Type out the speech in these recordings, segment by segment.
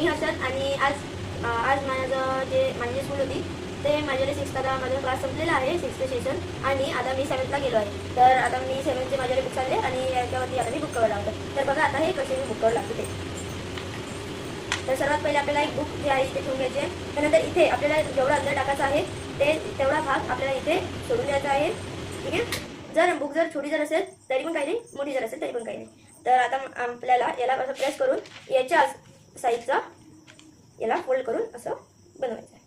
मी हर्षद आणि आज माझं जे माझी स्कूल होती ते माझ्याकडे 6th आता माझा क्लास संपलेला आहे 6th सेशन आणि आता मी 7thला गेलो आहे. तर आता मी 7चे माझ्याकडे बुक्स आणले आणि याच्यावरती आता मी बुक कवर लावतो. तर बघा आता हे कसे मी बुक कवर लावतो ते. तर सर्वात पहिले आपल्याला एक बुक जे आहे ते ठेवून घ्यायचे आहे. त्यानंतर इथे आपल्याला जेवढा अंदर टाकायचा आहे ते तेवढा भाग आपल्याला इथे सोडून द्यायचा आहे. ठीक आहे. जर बुक जर छोटी जर असेल तरी पण काही नाही, मोठी जर असेल तरी पण काही नाही. तर आता आपल्याला याला असं प्रेस करून याच्या साईडचा याला फोल्ड करून असं बनवायचं आहे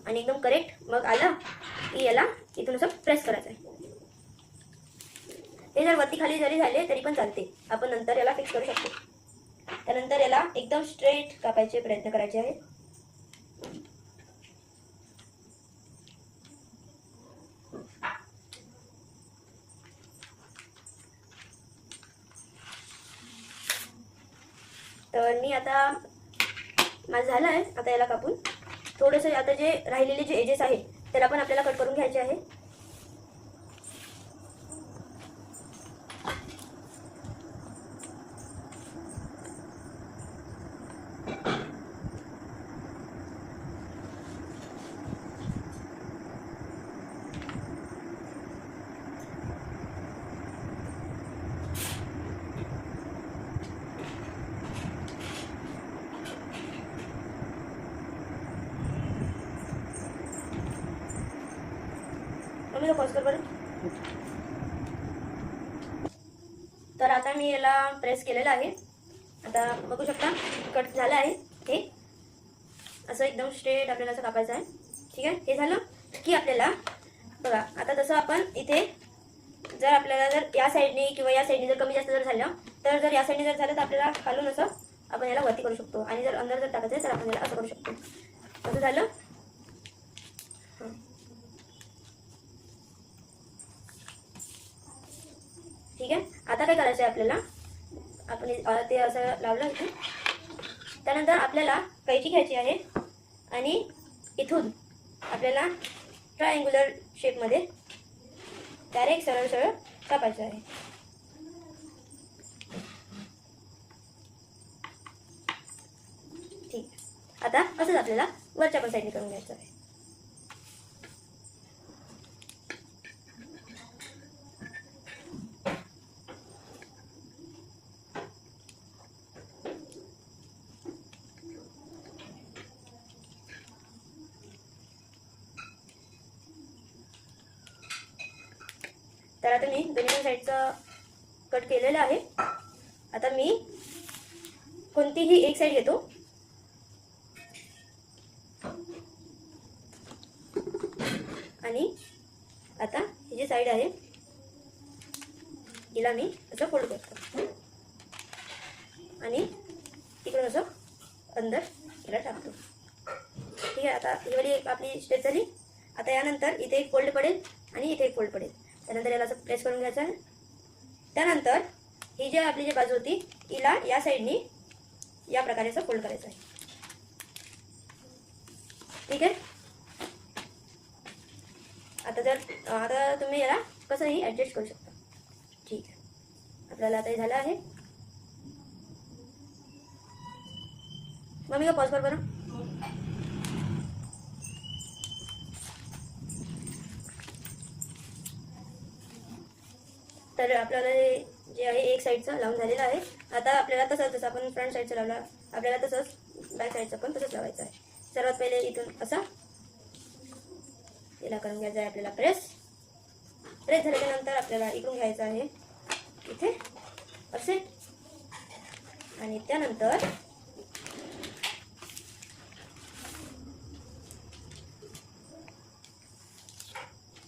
आणि एकदम करेक्ट मग आलं की याला इथून असं प्रेस करायचं आहे. हे जर वरती खाली जरी झाले तरी पण चालते, आपण नंतर याला फिक्स करू शकतो. त्यानंतर याला एकदम स्ट्रेट कापायचे प्रयत्न करायचे आहे. तर मी आता माझं झालं आहे. आता याला कापून थोडंसं आता जे राहिलेले जे एजेस आहेत त्याला पण आपल्याला कट करून घ्यायचे आहे. मी पॉज कर बरं. तर आता मी याला प्रेस केलेलं आहे. आता बघू शकता कट झालं आहे. हे असं एकदम स्ट्रेट आपल्याला असं कापायचं आहे. ठीक आहे. हे झालं की आपल्याला बघा आता तसं आपण इथे जर आपल्याला जर या साईडने किंवा या साईडने जर कमी जास्त जर झालं तर जर या साईडने जर झालं तर आपल्याला खालून असं आपण याला वरती करू शकतो आणि जर अंदर जर टाकायचं तर आपण याला असं करू शकतो. असं झालं. ठीक आहे. आता काय करायचं आहे आपल्याला, आपण ते असं लावलं इथे. त्यानंतर आपल्याला कैची घ्यायची आहे आणि इथून आपल्याला ट्रायंग्युलर शेपमध्ये डायरेक्ट सरळ सरळ कापायचं आहे. ठीक. आता असंच आपल्याला वरच्या पण साईडने करून घ्यायचं आहे. तर आता मी दोन्ही पण साईडचं कट केलेलं आहे. आता मी कोणतीही एक साईड घेतो आणि आता ही जी साईड आहे हिला मी असं फोल्ड करतो आणि इकडून असं अंदर हिला टाकतो. ठीक आहे. आता ही वाली आपली स्टेप झाली. आता यानंतर इथे एक फोल्ड पडेल आणि इथे एक फोल्ड पडेल. त्यानंतर याला असं प्रेस करून घ्यायचं आहे. त्यानंतर ही जी आपली जी बाजू होती हिला या साईडनी या प्रकारे असं फोल्ड करायचं आहे. ठीक आहे. आता तुम्ही याला कसंही ॲडजस्ट करू शकता. ठीक आहे. आपल्याला आता हे झालं आहे. मग मी पॉज कर बरं. तर आपल्याला जे आहे एक साईडचं लावून झालेलं आहे. आता आपल्याला तसंच जसं आपण फ्रंट साईडचं लावलं आपल्याला तसंच बॅक साईडचं पण तसंच लावायचं आहे. सर्वात पहिले इथून असं याला करून घ्यायचं आहे आपल्याला प्रेस झाल्यानंतर आपल्याला इकडून घ्यायचं आहे इथे असे आणि त्यानंतर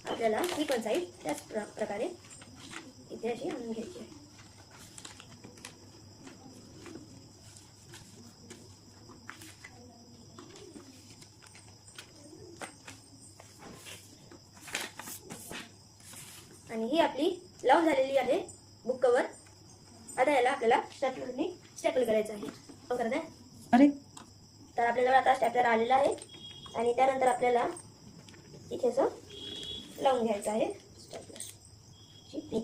आपल्याला ही पण साईड त्याच प्रकारे इथे अशी आणून घ्यायची आहे. आणि ही आपली लावून झालेली आहे बुक कवर. आता याला आपल्याला स्टॅपलरने स्टॅपल करायचं आहे. हो करत आहे. अरे तर आपल्याला आता स्टॅपलर आलेला आहे आणि त्यानंतर आपल्याला इथे असं लावून घ्यायचं आहे स्टॅपलरची पिन.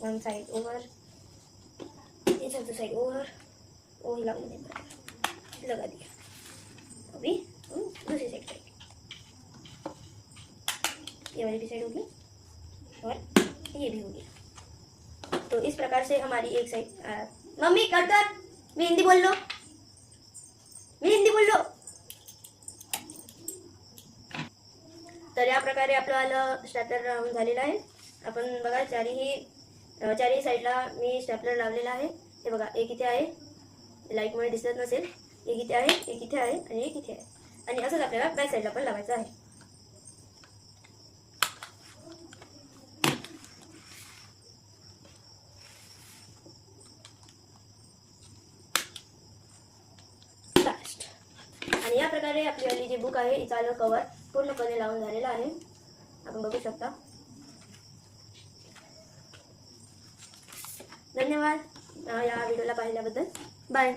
One side over. हे इधर साइड और लगा दिया। अभी दूसरी साइड पे ये वाली भी साइड होगी और ये भी होगी। तो इस प्रकार से हमारी एक साइड मम्मी कट कर, मी हिंदी बोल लो, मी हिंदी बोल लो। तर या प्रकारे आपलं स्टॅपलर राऊंड झालेलं आहे। आपण बघा चारही साईडला मी स्टॅपलर लावलेला आहे। हे बघा एक इथे आहे, लाईटमुळे दिसत नसेल, एक इथे आहे, एक इथे आहे आणि एक इथे आहे। आणि असंच आपल्याला बॅक साईडला पण लावायचं आहे। आणि या प्रकारे आपली वाली जी बुक आहे हिचा कवर पूर्णपणे लावून झालेला आहे, आपण बघू शकता। धन्यवाद या व्हिडिओला पाहिल्याबद्दल, बाय।